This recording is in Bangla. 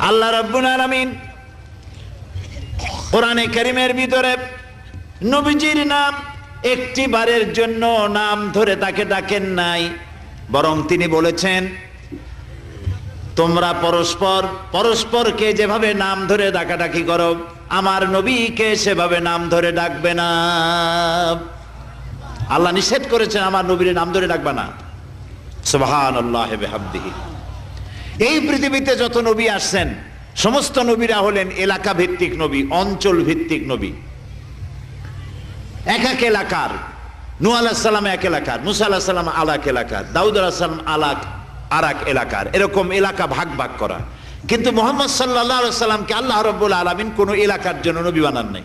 আল্লাহ রাব্বুল আলামিন কোরআনে কারীমের ভিতরে নবীজির নাম একটি বারের জন্য নাম ধরে তাকে ডাকেন নাই, বরং তিনি বলেছেন তোমরা পরস্পর পরস্পরকে যেভাবে নাম ধরে ডাকাডাকি করো আমার নবীকে সেভাবে নাম ধরে ডাকবে না। আল্লাহ নিষেধ করেছেন আমার নবীর নাম ধরে ডাকবে না। সুবহানাল্লাহি ওয়া বিহামদিহি। এই পৃথিবীতে যত নবী আসছেন সমস্ত নবীরা হলেন এলাকা ভিত্তিক নবী, অঞ্চল ভিত্তিক নবী। এক এক এলাকার, নূহ আলাইহিস সালাম এক এলাকার, মুসা আলাইহিস সালাম আলাক এলাকার, দাউদ আলাইহিস সালাম আরাক এলাকার, এরকম এলাকা ভাগ ভাগ করা। কিন্তু মুহাম্মদ সাল্লাল্লাহু আলাইহি ওয়াসাল্লামকে আল্লাহ রাব্বুল আলামিন কোন এলাকার জন্য নবী বানান নাই।